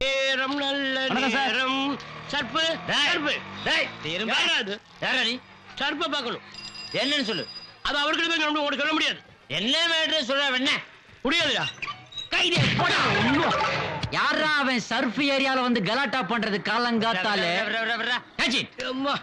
நேரம் நல்ல நேரம். சர்ப்பு சர்ப்பு சர்ப்ப பார்க்கணும். என்னன்னு சொல்லு. அது அவர்கிட்ட போய் உங்களுக்கு சொல்ல முடியாது. என்ன மேட்ரு சொல்ற என்ன முடியாதுடா. கைதே போடா. யாரா அவன் சர்ஃப் ஏரியால வந்து கலாட்டா பண்றது காலங்காத்தால? அம்மா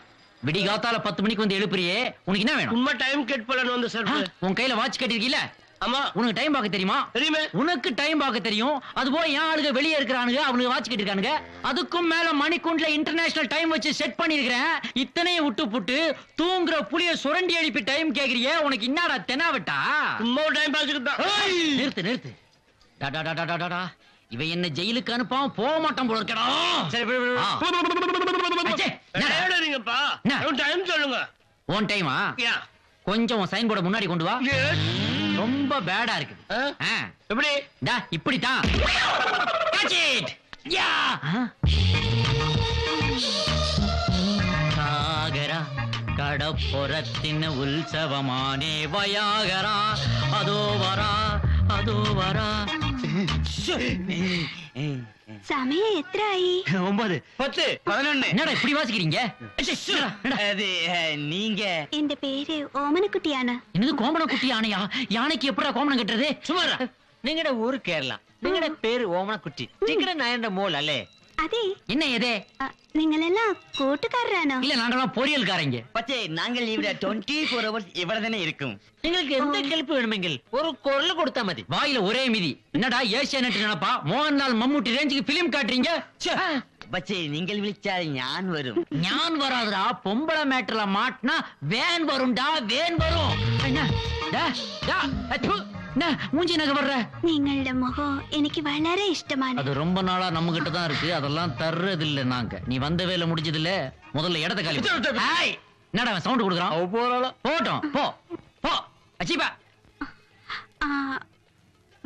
விடி காத்தால 10 மணிக்கு வந்து எழுப்புறியே, உனக்கு என்ன வேணும்? உண்மை டைம் கேட் போலன்னு வந்து சர்ப்பு. உன் கையில வாட்ச் கட்டிருக்கீல? ஆமா. உனக்கு டைம் பார்க்க தெரியுமா? தெரியுமே. உனக்கு டைம் பார்க்க தெரியும். அது போய் என் ஆளுங்க வெளியே இருக்கிறானுங்க, அவனுக்கு வாட்ச் கட்டிருக்கானுங்க. அதுக்கும் மேல மணிக்குண்டுல இன்டர்நேஷனல் டைம் வச்சு செட் பண்ணிருக்கிறேன். இத்தனையும் விட்டு புட்டு தூங்குற புளிய சுரண்டி எழுப்பி டைம் கேக்குறியே, உனக்கு என்னடா தெனாவட்டா? சும்மா டைம் பாஸ்க்கு தான். நிறுத்து நிறுத்து. டாடா இவன் என்ன ஜெயிலுக்கு அனுப்பாம போக மாட்டான் போல இருக்கடா. சரி நீங்கப்பா டைம் சொல்லுங்க. உன் டைமா? கொஞ்சம் சைன் போர்ட முன்னாடி கொண்டு வா. ரொம்ப பேடா இருக்கு. எப்படி? இப்படித்தான். சாகரா கடப்புறத்தின் உற்சவமானே வயாகரா அதோ வரா அதோ வரா. സമയം എത്രയായി? 9 10 11. என்னடா இப்படி வாசிக்கிறீங்க? அது நீங்க? എന്റെ പേര് ഓമനക്കുട്ടിയാണ്. என்னது கோமணக்குட்டி யானையா? யானைக்கு எப்படா கோமணம் கட்டுறது? சும்மாரா. നിങ്ങളുടെ ഊര് കേരള. നിങ്ങളുടെ പേര് ഓമനക്കുട്ടി. നിങ്ങളുടെ നയന്റെ മോൾ അല്ലേ? അതെ. என்ன ஏதே? നിങ്ങളെല്ലാം കൂട്ടുകാരാണോ? இல்ல நாங்கெல்லாம் பொரியல்காரங்க. പക്ഷേ ഞങ്ങൾ ഇവിടെ 24 hours ഇവിടെ തന്നെ ഇരിക്കും. നിങ്ങൾക്ക് എന്ത് ഹെൽപ്പ് വേണമെങ്കിൽ ഒരു കുരൽ കൊടുത്താ മതി. வாயில ஒரே மிதி. என்னடா ஏசியானெட் நினைப்பா? மோகன்லால் மம்முட்டி ரேஞ்சுக்கு பிலிம் காட்டுறீங்க? പക്ഷേ നിങ്ങൾ വിളിച്ചാൽ ഞാൻ വരും. ഞാൻ வராதுடா. பொம்பளை மேட்டர்ல மாட்டினா வேன் வரும்டா, வேன் வரும். என்ன மூஞ்சி நகை வர்ற? നിങ്ങളുടെ മുഖം എനിക്ക് വളരെ ഇഷ്ടമാണ്. அது ரொம்ப நாளா நம்ம கிட்ட தான் இருக்கு. அதெல்லாம் தர்றது இல்ல நாங்க. நீ வந்த வேலை முடிஞ்சது இல்ல. முதல்ல இடத்த காலி. என்னடா சவுண்ட் கொடுக்குறான்? போட்டோம் போ போ. அச்சிபா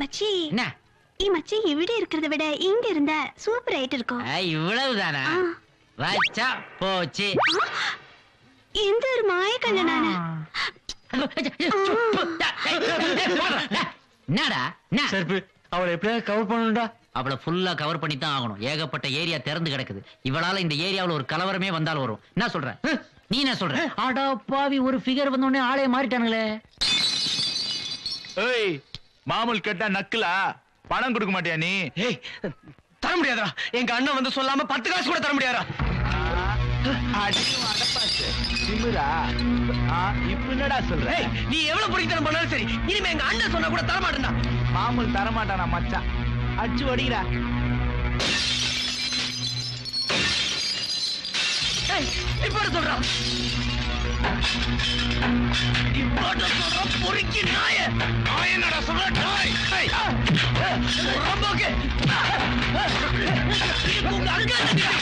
மச்சி, என்ன ഈ മച്ചി ഇവിടെ இருக்கிறத விட இங்க இருந்தா சூப்பர் ஆயிட்டு இருக்கும். இவ்வளவுதானா? வச்சா போச்சு. എന്ത് ഒരു മായ കള്ളനാണ്. என்னடா சர்ப்பு அவளை எப்படியா கவர் பண்ணணும்டா. அவளை ஃபுல்லா கவர் பண்ணி தான் ஆகணும். ஏகப்பட்ட ஏரியா திறந்து கிடக்குது. இவளால இந்த ஏரியாவுல ஒரு கலவரமே வந்தாலும் வரும். என்ன சொல்ற நீ? என்ன சொல்ற? ஆடா பாவி, ஒரு ஃபிகர் வந்த உடனே ஆளே மாறிட்டானுங்களே. ஏய், மாமூல் கேட்டா நக்கலா? பணம் கொடுக்க மாட்டியா நீ? ஏய், தர முடியாதா? எங்க அண்ணன் வந்து சொல்லாம 10 காசு கூட தர முடியாதா? இப்படா சொல்ற? நீ எவ்வளவு பொறுக்கித்தனம் பண்ணாலும் சரி, இனிமே எங்க அண்ணன் சொன்னா கூட தர மாட்டேன்டா. மாமூல் தர மாட்டானா மச்சான்? அடிச்சு ஓடிக்கிறா. இப்ப சொல்றான் பொறுக்கி நாய. என்னடா சொல்ற? உங்க அங்க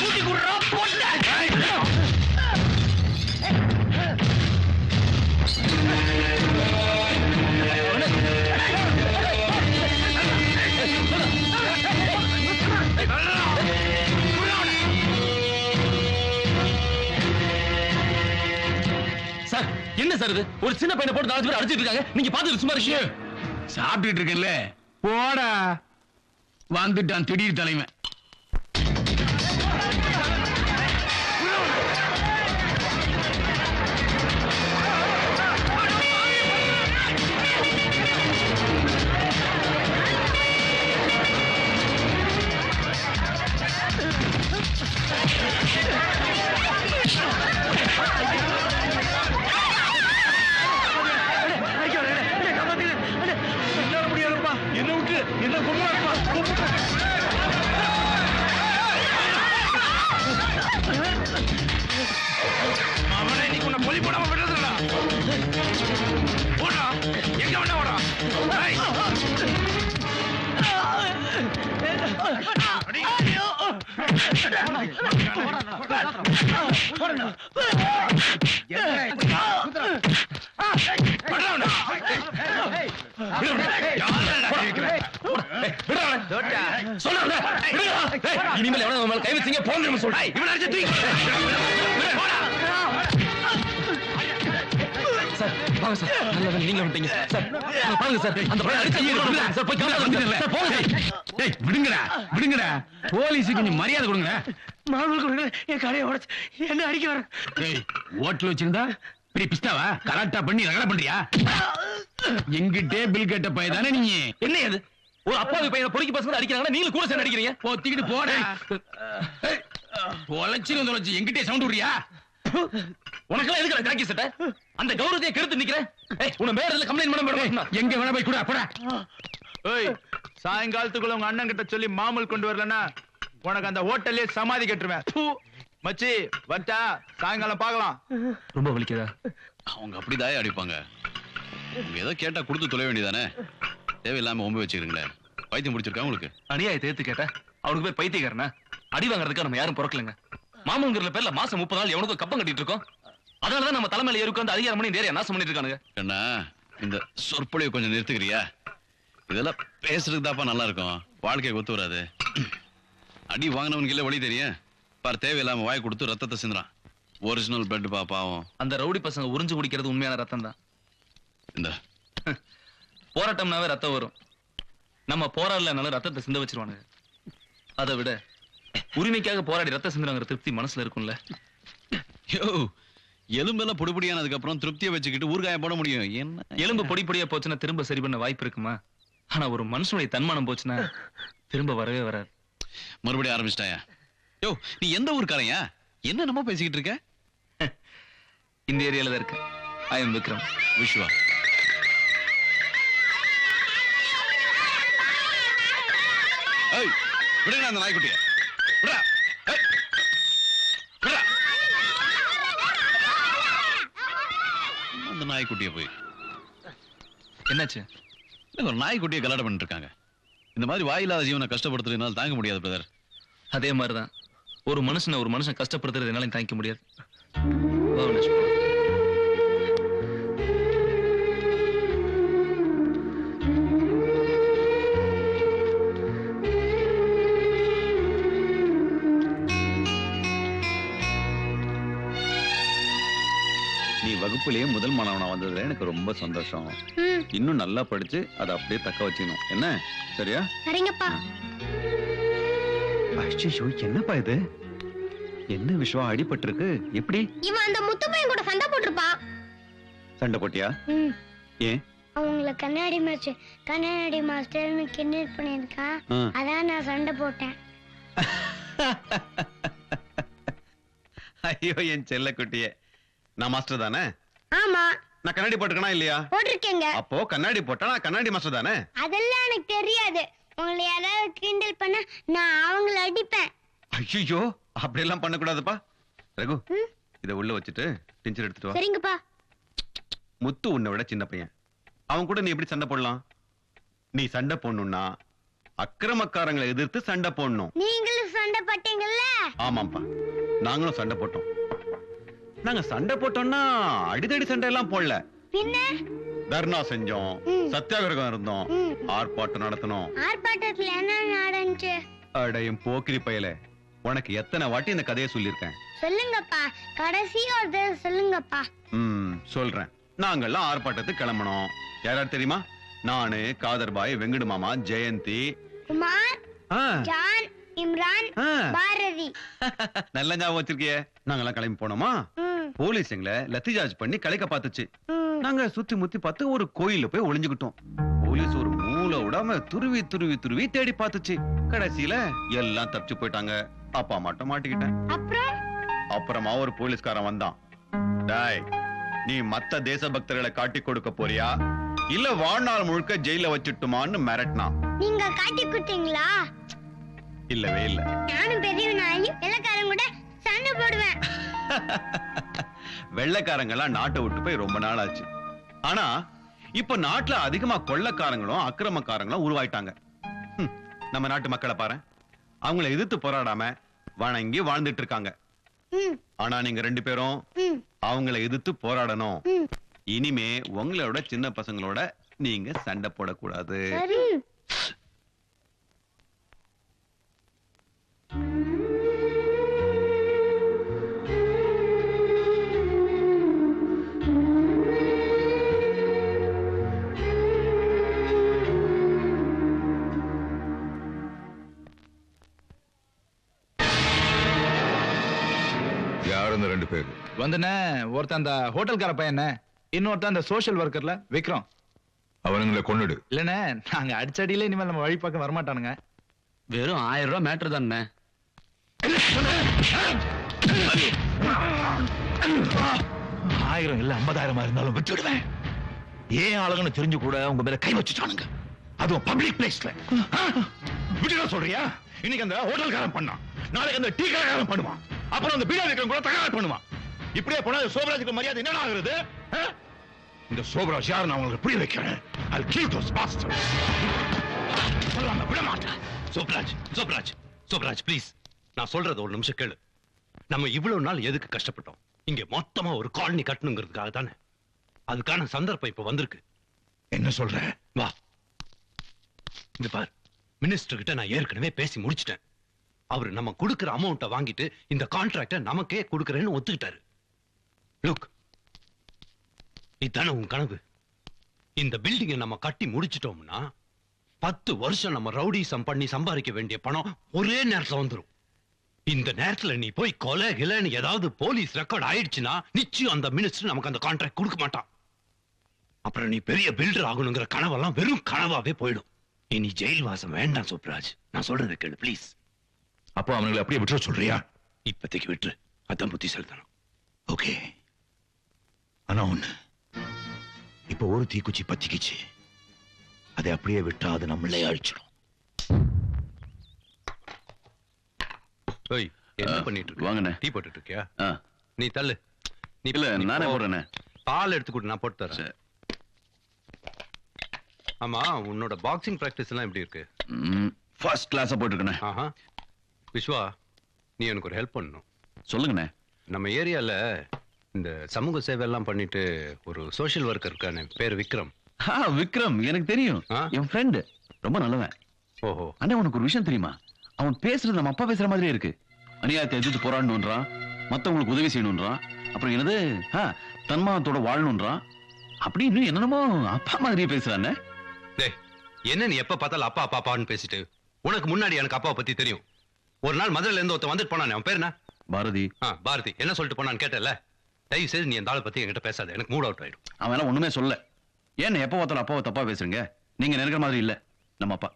கூட்டி கொடுறா போட்ட. சார், என்ன சார் இது? ஒரு சின்ன பையனை போட்டு 4 பேர் அடிச்சிட்டு இருக்காங்க. நீங்க பாத்துட்டு சும்மா இருக்கீங்க. சாப்பிட்டுட்டு இருக்கேன்ல, போடா. வந்துட்டான் திடீர் தலைமை. என்ன விட்டு என்ன கொண்டாடுமா? அவனை நீ உன்னை பொலி போடாம விடுறதுடா. போடா, எங்க வேணா போடா. இனிமேல் எவனா கை வச்சீங்க போன் சொல்றேன். சார் வாங்க சார் நல்ல நீங்க விட்டீங்க சார் பாருங்க சார் அந்த பையன் அடிச்சு சார் போய் சார் போங்க டேய் விடுங்கடா விடுங்கடா போலீஸுக்கு நீ மரியாதை கொடுங்க மாமூல் கொடுங்க என் கடையை உடைச்சு என்ன அடிக்க வர டேய் ஹோட்டல் வச்சிருந்தா பெரிய பிஸ்தாவா கலாட்டா பண்ணி ரகலை பண்றியா எங்கிட்டே பில் கேட்ட பைய தானே நீங்க என்ன அது ஒரு அப்பாவி பையனை பொறுக்கி பசங்க அடிக்கிறாங்கன்னா நீங்களும் கூட சேர்ந்து அடிக்கிறீங்க போத்திக்கிட்டு போட தொலைச்சு எங்கிட்டே சவுண்ட் விடுறியா உனக்கெல்லாம் எதுக்கு ஜாக்கி சட்டை அந்த கௌரவத்தையே கெடுத்து நிக்கிறேன் உன மேல கம்ப்ளைண்ட் பண்ண மேடம் எங்க வேணா போய் கூட போடா ஏய் சாயங்காலத்துக்குள்ள உங்க அண்ணன் கிட்ட சொல்லி மாமூல் கொண்டு வரலன்னா உனக்கு அந்த ஹோட்டல்லே சமாதி கட்டுருவேன் மச்சி வட்டா சாயங்காலம் பார்க்கலாம் ரொம்ப வலிக்குதா அவங்க அப்படிதான் அடிப்பாங்க உங்க ஏதோ கேட்டா கொடுத்து தொலை வேண்டியதானே தேவையில்லாம ஒம்பு வச்சுக்கிறீங்களே பைத்தியம் முடிச்சிருக்கா உங்களுக்கு அநியாயத்தை ஏத்து கேட்டா அவனுக்கு போய் பைத்தியக்காரனா அடி வாங்குறதுக்கு நம்ம யாரும் பிறக்கலங்க மாமங்கிற பேர்ல மாசம் 30 நாள் எவனுக்கு கப்பம் கட்டிட்டு இருக்கோம் அதனாலதான் நம்ம தலைமையில ஏறி உட்கார்ந்து அதிகாரம் பண்ணி நிறைய நாசம் பண்ணிட்டு இருக்கானுங்க என்ன இந்த சொற்பொழிவை கொஞ்சம் நிறுத்துக்கிறியா இதெல்லாம் பேசுறதுக்கு தாப்பா நல்லா இருக்கும் வாழ்க்கைக்கு ஒத்து வராது அடி வாங்கினவனுக்கு இல்ல வழி தெரியும் பார் தேவையில்லாம வாய் கொடுத்து ரத்தத்தை சிந்துறான் ஒரிஜினல் பிளட் பாப்பாவும் அந்த ரவுடி பசங்க உறிஞ்சு குடிக்கிறது உண்மையான ரத்தம் தான் இந்த போராட்டம்னாவே ரத்தம் வரும் நம்ம போராடலனாலும் ரத்தத்தை சிந்த வச்சிருவானுங்க அதை விட உரிமைக்காக போராடி ரத்த சிந்துறாங்கிற திருப்தி மனசுல இருக்கும்ல யோ எலும்பெல்லாம் பொடிப்பொடியானதுக்கு அப்புறம் திருப்தியை வச்சுக்கிட்டு ஊறுகாயம் போட முடியும் என்ன எலும்பு பொடி பொடியா போச்சுன்னா திரும்ப சரி பண்ண வாய்ப்பு இருக்குமா ஆனா ஒரு மனுஷனுடைய தன்மானம் போச்சுன்னா திரும்ப வரவே வராது மறுபடியும் ஆரம்பிச்சிட்டாயா யோ நீ எந்த ஊருக்காரையா என்ன நம்ம பேசிக்கிட்டு இருக்க இந்த ஏரியால தான் இருக்கு ஐ எம் விக்ரம் விஸ்வா ஏய் விடுங்க அந்த நாய்க்குட்டிய விடுடா ஏய் விடுடா அந்த நாய்க்குட்டிய போய் என்னாச்சு ஒரு நாய்க்குட்டியை கலாட்டம் பண்ணிட்டு இருக்காங்க இந்த மாதிரி வாயில்லாத ஜீவனை கஷ்டப்படுத்துறதுனால தாங்க முடியாது பிரதர் அதே மாதிரிதான் ஒரு மனுஷன் கஷ்டப்படுத்துறது என்னால தாங்கிக்க முடியாது நீ வகுப்புலயே முதல் மாணவனா வந்ததுல எனக்கு ரொம்ப சந்தோஷம் இன்னும் நல்லா படிச்சு அதை அப்படியே தக்க வச்சுக்கணும் என்ன சரியா சரிங்கப்பா ஐயோ என்னப்பா இது என்ன விஷயம் அடிபட்டிருக்கு எப்படி இவன் அந்த முத்து பையன் கூட சண்டை போட்டிருப்பான் சண்டை போட்டியா ஏன் அவங்கள கண்ணாடி மாஸ்டர்னு கிண்டல் பண்ணிருக்கான் அதான் நான் சண்டை போட்டேன் ஐயோ என் செல்ல குட்டியே நான் மாஸ்டர் தானே ஆமா நான் கண்ணாடி போட்டிருக்கேனா இல்லையா போட்டிருக்கேங்க அப்போ கண்ணாடி போட்டா நான் கண்ணாடி மாஸ்டர் தானே அதெல்லாம் எனக்கு தெரியாது உங்களை யாராவது கிண்டல் பண்ண நான் அவங்கள அடிப்பேன் ஐயோ அப்படி எல்லாம் பண்ணக்கூடாதுப்பா ரகு இத உள்ள வச்சுட்டு டிஞ்சர் எடுத்துட்டு வா சரிங்கப்பா முத்து உன்னை விட சின்ன பையன் அவன் கூட நீ எப்படி சண்டை போடலாம் நீ சண்டை போடணும்னா அக்கிரமக்காரங்களை எதிர்த்து சண்டை போடணும் நீங்களும் சண்டை போட்டீங்கல்ல ஆமாப்பா நாங்களும் சண்டை போட்டோம் நாங்க சண்டை போட்டோம்னா அடிதடி சண்டை எல்லாம் போடல பின்ன தர்ணா செஞ்சோம் சத்தியாகிரகம் இருந்தோம் ஆர்ப்பாட்டம் நடத்தணும் ஆர்ப்பாட்டத்துல என்ன நடந்துச்சு அடையும் போக்கிரி பயலே உனக்கு எத்தனை வாட்டி இந்த கதையை சொல்லியிருக்கேன் சொல்லுங்கப்பா கடைசி ஒரு தடவை சொல்லுங்கப்பா சொல்றேன் நாங்கெல்லாம் ஆர்ப்பாட்டத்துக்கு கிளம்பணும் யாராரு தெரியுமா நானு காதர்பாய் வெங்கடு மாமா ஜெயந்தி குமார் ஜான் இம்ரான் பாரதி நல்ல ஞாபகம் வச்சிருக்கியே நாங்கெல்லாம் கிளம்பி போனோமா போலீஸ் எங்களை லத்தி சார்ஜ் பண்ணி கலைக்க பார்த்துச்சு நாங்க சுத்தி முத்தி பார்த்து ஒரு கோயில போய் ஒளிஞ்சுக்கிட்டோம் போலீஸ் ஒரு மூளை விடாம துருவி துருவி துருவி தேடி பார்த்துச்சு கடைசியில எல்லாம் தப்பிச்சு போயிட்டாங்க அப்பா மட்டும் மாட்டிக்கிட்டேன் அப்புறமா ஒரு போலீஸ்காரன் வந்தான் டாய் நீ மத்த தேசபக்தர்களை காட்டி கொடுக்க போறியா இல்ல வாழ்நாள் முழுக்க ஜெயில வச்சுட்டுமான்னு மிரட்டினான் நீங்க காட்டி கொடுத்தீங்களா இல்லவே இல்ல நானும் பெரியவனாயி வெள்ளக்காரன் கூட சண்டை போடுவேன் வெள்ளைக்காரங்க எல்லாம் நாட்டை விட்டு போய் ரொம்ப நாள் ஆச்சு ஆனா இப்ப நாட்டுல அதிகமா கொள்ளைக்காரங்களும் அக்கிரமக்காரங்களும் உருவாயிட்டாங்க நம்ம நாட்டு மக்களை பாரு அவங்களை எதிர்த்து போராடாம வணங்கி வாழ்ந்துட்டு இருக்காங்க ஆனா நீங்க ரெண்டு பேரும் அவங்களை எதிர்த்து போராடணும் இனிமே உங்களோட சின்ன பசங்களோட நீங்க சண்டை போடக்கூடாது யார் இந்த 2 பேர்? வந்துண்ணே ஒருத்தன் அந்த ஹோட்டல்கார பையன், இன்னொருத்தன் அந்த சோஷியல் ஒர்க்கர்ல விக்ரம். அவனுங்களை கொன்னுடு. இல்லண்ணே நாங்க அடிச்சடியில இனிமேல் நம்ம வழி பார்க்க வரமாட்டானுங்க. வெறும் 1000 ரூபாய் மேட்டர் தானே. 1000 இல்ல 50,000 இருந்தாலும் விட்டுடுவேன். ஏன் ஆளுங்கன்னு தெரிஞ்சு கூட உங்க மேல கை வச்சுட்டானுங்க. அதுவும் பப்ளிக் பிளேஸ்ல. விட்டுட சொல்றியா? இன்னைக்கு அந்த ஹோட்டல்காரன் பண்ணான், நாளைக்கு அந்த டீ கடைக்காரன் பண்ணுவான், அப்புறம் அந்த பீடா விக்ரம் கூட தகராறு பண்ணுவான். இப்படியே போனா சோபராஜுக்கு மரியாதை என்னடா ஆகுறது? இந்த சோபராஜ் யார் நான் உங்களுக்கு புரிய வைக்கிறேன். I'll kill those bastards. சொல்லாம விட மாட்டேன். சோபராஜ் ப்ளீஸ், நான் சொல்றது ஒரு நிமிஷம் கேளு. நம்ம இவ்வளவு நாள் எதுக்கு கஷ்டப்பட்டோம்? இங்க மொத்தமா ஒரு காலனி கட்டணுங்கிறதுக்காக தானே. அதுக்கான சந்தர்ப்பம் இப்ப வந்திருக்கு. என்ன சொல்ற? வா, இந்த பார், மினிஸ்டர் கிட்ட நான் ஏற்கனவே பேசி முடிச்சிட்டேன். அவரு நம்ம கொடுக்கிற அமௌண்ட்டை வாங்கிட்டு இந்த கான்ட்ராக்டை நமக்கே கொடுக்கறேன்னு ஒத்துக்கிட்டாரு. லுக், இதானே உன் கனவு. இந்த பில்டிங்கை நம்ம கட்டி முடிச்சிட்டோம்னா 10 வருஷம் நம்ம ரவுடிசம் பண்ணி சம்பாதிக்க வேண்டிய பணம் ஒரே நேரத்துல வந்துரும். இந்த நேரத்துல நீ போய் கொலை கிளைன்னு ஏதாவது போலீஸ் ரெக்கார்ட் ஆயிடுச்சுன்னா நிச்சயம் அந்த மினிஸ்டர் நமக்கு அந்த கான்ட்ராக்ட் கொடுக்க மாட்டான். அப்புறம் நீ பெரிய பில்டர் ஆகணுங்கிற கனவெல்லாம் வெறும் கனவாவே போயிடும். இனி ஜெயில் வாசம் வேண்டாம் சோப்ராஜ், நான் சொல்றதை கேளு ப்ளீஸ். அப்போ அவங்களை அப்படியே விட்டுற சொல்றியா? இப்போதைக்கு விட்டுரு, அதான் புத்தி செலுத்தணும். ஓகே, ஆனா ஒண்ணு, இப்ப ஒரு தீக்குச்சி பத்திக்குச்சு, அதை அப்படியே விட்டா அது நம்மளே அழிச்சிடும். என்ன பண்ணிட்டு இருக்க? வாங்கண்ணே. டீ போட்டுட்டு இருக்கியா? நீ தள்ளு. நீ இல்ல, நானே போடுறேனே. பால் எடுத்து கொடு, நான் போட்டு தரேன். ஆமா, உன்னோட பாக்ஸிங் பிராக்டிஸ் எல்லாம் எப்படி இருக்கு? ஃபர்ஸ்ட் கிளாஸா போயிட்டு இருக்கேனே. ஆஹா. விஸ்வா, நீ எனக்கு ஒரு ஹெல்ப் பண்ணணும். சொல்லுங்கண்ணே. நம்ம ஏரியால இந்த சமூக சேவை எல்லாம் பண்ணிட்டு ஒரு சோஷியல் ஒர்க்கர் இருக்கானே, பேர் விக்ரம். விக்ரம் எனக்கு தெரியும், என் ஃப்ரெண்டு, ரொம்ப நல்லவன். ஓஹோ. அண்ணா, உனக்கு ஒரு விஷயம் தெரியுமா? அவன் பேசுறது நம்ம அப்பா பேசுற மாதிரியே இருக்கு. அநியாயத்தை எதிர்த்து போராடணுன்றான், மத்தவங்களுக்கு உதவி செய்யணுன்றான், அப்புறம் என்னது தன்மானத்தோட வாழணுன்றான், அப்படின்னு என்னென்னமோ அப்பா மாதிரியே பேசுறானே. என்ன நீ எப்ப பார்த்தாலும் அப்பா அப்பா அப்பான்னு பேசிட்டு? உனக்கு முன்னாடி எனக்கு அப்பாவை பத்தி தெரியும். ஒரு நாள் மதுரையில இருந்து ஒருத்தன் வந்துட்டு போனானே, அவன் பேர் என்ன? பாரதி. பாரதி என்ன சொல்லிட்டு போனான்னு கேட்டல? தயவு செய்து நீ அந்த ஆளை பத்தி என்கிட்ட பேசாத, எனக்கு மூட் அவுட் ஆயிடும். அவன் எல்லாம் ஒண்ணுமே சொல்ல. ஏன் எப்ப பார்த்தாலும் அப்பாவை தப்பா பேசுறீங்க? நீங்க நினைக்கிற மாதிரி இல்ல நம்ம அப்பா.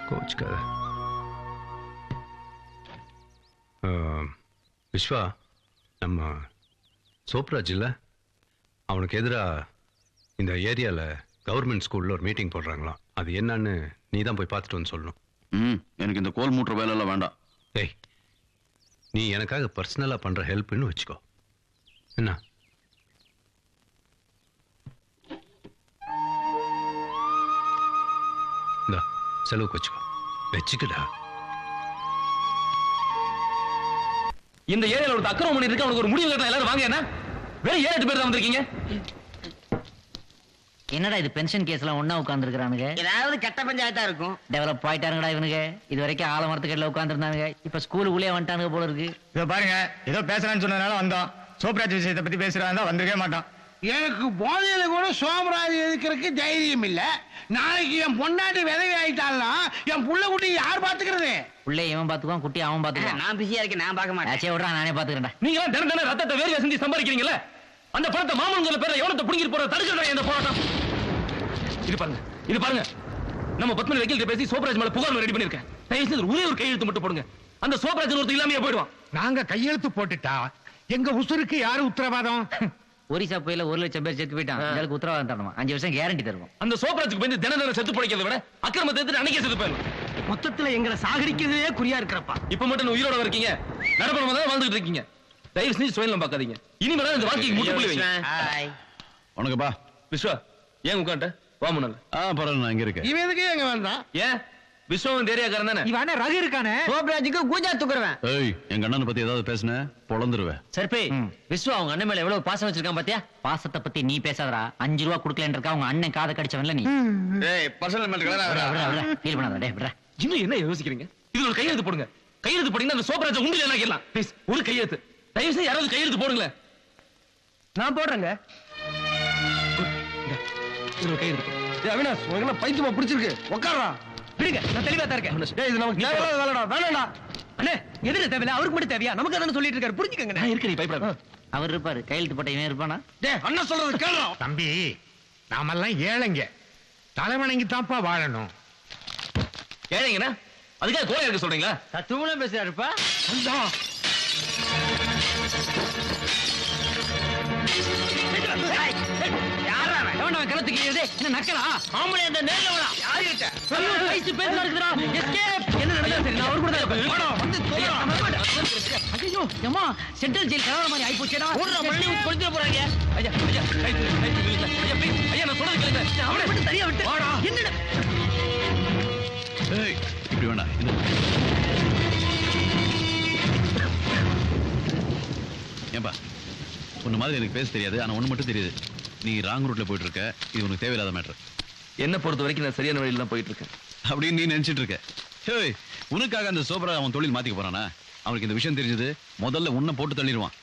கோச்சுக்காத. விஸ்வா, நம்ம சோப்ராஜ் இல்ல, அவனுக்கு எதிரா இந்த ஏரியால கவர்மெண்ட் ஸ்கூல்ல ஒரு மீட்டிங் போடுறாங்களாம். அது என்னன்னு நீ தான் போய் பார்த்துட்டு வந்து சொல்லணும். எனக்கு இந்த கோல் மூட்டுற வேலை எல்லாம் வேண்டாம். ஏய், நீ எனக்காக பர்சனலா பண்ற ஹெல்ப்னு வச்சுக்கோ. என்ன? இந்த செலவுக்கு வச்சுக்கோ. வச்சுக்கடா. இந்த ஏரியால ஒரு அக்கிரமம் பண்ணி இருக்கு, அவனுக்கு ஒரு முடிவு கட்டணும். எல்லாரும் வாங்க. என்ன வேற 7-8 பேர் தான் வந்திருக்கீங்க. என்னடா இது, பென்ஷன் கேஸ் எல்லாம் ஒண்ணா உட்கார்ந்து இருக்கானுங்க? ஏதாவது கட்ட பஞ்சாயத்தா இருக்கும். டெவலப் ஆயிட்டாருங்கடா இவனுங்க. இது வரைக்கும் ஆலமரத்துக்கடியில உட்கார்ந்து இருந்தானுங்க, இப்ப ஸ்கூலுக்குள்ளே வந்துட்டானுங்க போல இருக்கு. இதோ பாருங்க, ஏதோ பேசுறான்னு சொன்னதுனால வந்தோம். சோப்ராஜ் விஷயத்தை பத்தி பேசுறாங்க, வந்திருக்கவே மாட்டான். எனக்கு போதையில கூட சோமராஜ் எதுக்கிறதுக்கு தைரியம் இல்ல. நாளைக்கு என் பொண்டாட்டி விதவி ஆயிட்டாள்னா என் புள்ள குட்டி யார் பாத்துக்கிறது? புள்ளை இவன் பாத்துக்குவான், குட்டி அவன் பாத்துக்குவான். நான் பிஸியா இருக்கேன், நான் பார்க்க மாட்டேன். சே விட்றா, நானே பாத்துக்கிறேன்டா. நீங்க எல்லாம் தினம் தினம் ரத்தத்தை வேர்வை செஞ்சு சம்பாதிக்கிறீங்களே, அந்த பணத்தை மாமன்கள பேர்ல எவனத்தை புடிங்கிட்டு போற தடுக்கிறதா இந்த போராட்டம். இது பாருங்க, இது பாருங்க, நம்ம பத்மனி வக்கீல்கிட்ட பேசி சோப்ராஜ் மேல புகார் ரெடி பண்ணிருக்கேன். தயவு செய்து ஒரே ஒரு கையெழுத்து மட்டும் போடுங்க. அந்த சோப்ராஜ் ஒருத்தர் இல்லாமையே போயிடுவான். நாங்க கையெழுத்து போட்டுட்டா எங்க உசுருக்கு யாரு உத்தரவாதம்? ஒரிசா புயல 1 லட்சம் பேர் செத்து போயிட்டான். இதற்கு உத்தரவாதம் தரணும். 5 வருஷம் கேரண்டி தருவோம். அந்த சோப்ராஜுக்கு வந்து தினம் தினம் செத்து பிடிக்கிறத விட அக்கிரமத்தை எடுத்து அன்னைக்கே செத்து போயிடும். மொத்தத்துல எங்களை சாகடிக்கிறதே குறியா இருக்கிறப்பா. இப்ப மட்டும் உயிரோட இருக்கீங்க, நடப்பணமா தான் வாழ்ந்துட்டு இருக்கீங்க. தயவு செஞ்சு சுயநலம் பார்க்காதீங்க. இனிமேல இந்த வாழ்க்கைக்கு முற்றுப்புள்ளி வைங்க. உனக்குப்பா விஸ்வா, ஏன் உட்கார்ட்ட? வா முன்னால. பரவாயில்ல, நான் இங்க இருக்கேன். இவன் எதுக்கு எங்க வந்தான்? ஏன் விஸ்வம் ஏரியாக்காரன் தானே? இவனே ரகு இருக்கானே, சோப்ராஜுக்கு கூஜா தூக்குறவன். ஏய், எங்க அண்ணனை பத்தி ஏதாவது பேசுன பொளந்துருவேன். சரிப்பே, விஸ்வா அவங்க அண்ணன் மேல எவ்வளவு பாசம் வச்சிருக்கான் பாத்தியா? பாசத்தை பத்தி நீ பேசாதடா. 5 ரூபா குடுக்கலன்னு இருக்கா அவங்க அண்ணன் காதை கடிச்சவன்ல நீ. ஏய், பர்சனல் மேட்டர் ஃபீல் பண்ணாத. டேய் விட்றா. இன்னும் என்ன யோசிக்கிறீங்க? இது ஒரு கையெழுத்து போடுங்க. கையெழுத்து போட்டீங்கன்னா அந்த சோப்ராஜை உண்டு என்ன கேட்கலாம். ப்ளீஸ் ஒரு கையெழுத்து, தயவு செய்து யாராவது கையெழுத்து போடுங்களேன். நான் போடுறேங்க. கை இருக்கு. அவினாஷ் உனக்கு பைத்தியமா பிடிச்சிருக்கு உட்காரா விடுங்க நான் தெளிவா தான் இருக்கேன். டேய் இது நமக்கு தேவையில்லாத வேலைடா வேணாம்டா. அண்ணே எதுல தேவையில்ல அவருக்கு மட்டும் தேவையா நமக்கு அதான சொல்லிட்டு இருக்காரு புரிஞ்சுக்கங்க. நான் இருக்கேன், நீ பயப்படாத. அவர் இருப்பாரு கையெழுத்து போட்ட இவன் இருப்பானா? டேய் அண்ணா சொல்றது கேளுடா. தம்பி நாமெல்லாம் ஏழைங்க, தலைவணங்கி தான்ப்பா வாழணும். ஏழைங்கண்ணா அதுக்காக கோழை இருக்க சொல்றீங்களா? தத்துவம் பேசுறாருப்பா. கலத்துக்கு என்ன நக்கலா? ஆம்பளை அந்த நேர்ல வரா. யாரு கிட்ட? வயசு பேசுறா இருக்குடா. எஸ்கேப். என்ன நடந்தா சரி நான் அவர் கூட தான் இருப்பேன். வந்து சொல்றா. ஐயோ அம்மா சென்ட்ரல் ஜெயில் கலவர மாதிரி ஆயி போச்சேடா. ஓடுற மண்ணி கொளுத்திர போறாங்க. ஐயா ஐயா ஐயா please. ஐயா நான் சொல்றது கேளுங்க. அவனை மட்டும் தனியா விட்டு. என்னடா? ஏய் இப்படி வேண்டாம். இது ஏன்பா உன்ன மாதிரி எனக்கு பேச தெரியாது, ஆனா ஒண்ணு மட்டும் தெரியுது, நீ ராங் ரூட்ல போயிட்டு இருக்க. இது உனக்கு தேவையில்லாத மேட்டர். என்ன பொறுத்த வரைக்கும் நான் சரியான வழியில தான் போயிட்டு இருக்கேன் அப்படின்னு நீ நினைச்சிட்டு இருக்க. ஹேய் உனக்காக அந்த சோப்ரா அவன் தொழில் மாத்திக்க போறானா? அவனுக்கு இந்த விஷயம் தெரிஞ்சது முதல்ல உன்னை போட்டு தள்ளிடுவான்.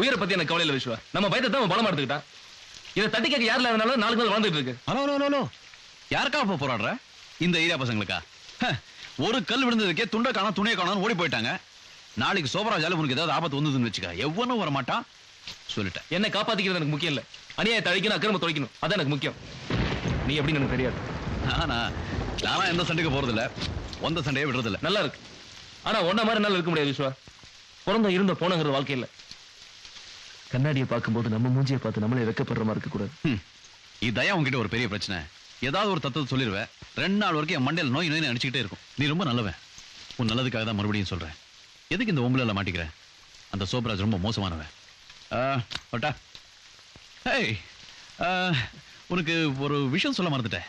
உயிரை பத்தி எனக்கு கவலை இல்ல விஸ்வா. நம்ம பயத்தை தான் பலமா எடுத்துக்கிட்டான். இதை தட்டி கேட்க யாருல இருந்தாலும் நாளுக்கு நாள் வாழ்ந்துட்டு இருக்கு. ஹலோ யாருக்காக போராடுற? இந்த ஏரியா பசங்களுக்கா? ஒரு கல் விழுந்ததுக்கே துண்டை காணா துணியை காணான்னு ஓடி போயிட்டாங்க. நாளைக்கு சோபராஜால உனக்கு ஏதாவது ஆபத்து வந்ததுன்னு வச்சுக்க, எவனும் வர மாட்டான். சொல்லிட்டேன். என்ன காப்பாத்திக்கிறது எனக்கு முக்கியம் இல்ல, அநியாயத்தை அழிக்கணும், அக்கிரம தொலைக்கணும், அதான் எனக்கு முக்கியம். நீ எப்படின்னு எனக்கு தெரியாது. நானா எந்த சண்டைக்கு போறது இல்ல, வந்த சண்டையை விடுறது இல்ல. நல்லா இருக்கு, ஆனா ஒன்ன மாதிரி நல்லா இருக்க முடியாது விஸ்வா. பிறந்த இருந்த போனங்கிறது வாழ்க்கை இல்ல. கண்ணாடியை பார்க்கும்போது நம்ம மூஞ்சியை பார்த்து நம்மளே வெக்கப்படுற மாதிரி இருக்க கூடாது. இதையா உங்ககிட்ட ஒரு பெரிய பிரச்சனை. ஏதாவது ஒரு தத்துவத்தை சொல்லிடுவேன், 2 நாள் வரைக்கும் என் மண்டையில் நோய் நோய் அடிச்சுக்கிட்டே இருக்கும். நீ ரொம்ப நல்லவன், உன் நல்லதுக்காக தான் மறுபடியும் சொல்றேன். எதுக்கு இந்த ஒம்புல மாட்டிக்கிறேன்? அந்த சோப்ராஜ் ரொம்ப மோசமானவன். உனக்கு ஒரு விஷயம் சொல்ல மறந்துட்டேன்.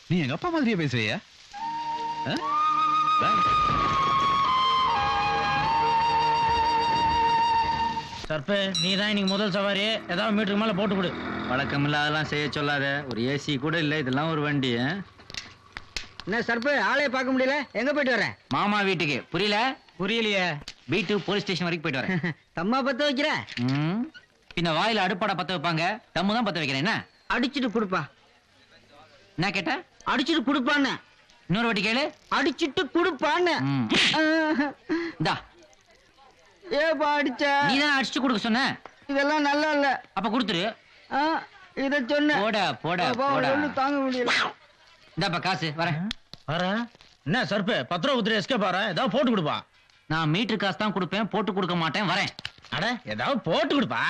நீ எங்க அப்பா மாதிரியே பேசுறியா? சர்பே நீ தான் இன்னைக்கு முதல் சவாரி, ஏதாவது மீட்டருக்கு மேல போட்டு கொடு. வழக்கம் இல்லாதெல்லாம் செய்ய சொல்லாத. ஒரு ஏசி கூட இல்ல, இதெல்லாம் ஒரு வண்டி. என்ன சர்பு ஆளைய பார்க்க முடியல, எங்க போயிட்டு வர? மாமா வீட்டுக்கு. புரியல? புரியலையே. வீட்டு போலீஸ் ஸ்டேஷன் வரைக்கும் போயிட்டு வரேன். தம்மா பத்த வைக்கிற? பின்ன வாயில அடுப்பாடா பத்த வைப்பாங்க, தம்மு தான் பத்த வைக்கிறேன். என்ன அடிச்சுட்டு குடுப்பா. என்ன கேட்ட? அடிச்சுட்டு குடுப்பான்னு. இன்னொரு வாட்டி கேளு. அடிச்சுட்டு குடுப்பான்னு. இந்தா. ஏப்பா அடிச்ச? நீ தான் அடிச்சு கொடுக்க சொன்ன. இதெல்லாம் நல்லா இல்ல. அப்ப கொடுத்துரு. இத சொன்ன. போட போட போட. தாங்க முடியல. இந்தாப்பா காசு. வரேன். என்ன சர்பே 10 ரூபா குத்துரு எஸ்கேப் ஆற, ஏதாவது போட்டு கொடுப்பா. நான் மீட்டர் காசு தான் கொடுப்பேன், போட்டு கொடுக்க மாட்டேன். வரேன். அட ஏதாவது போட்டு கொடுப்பா.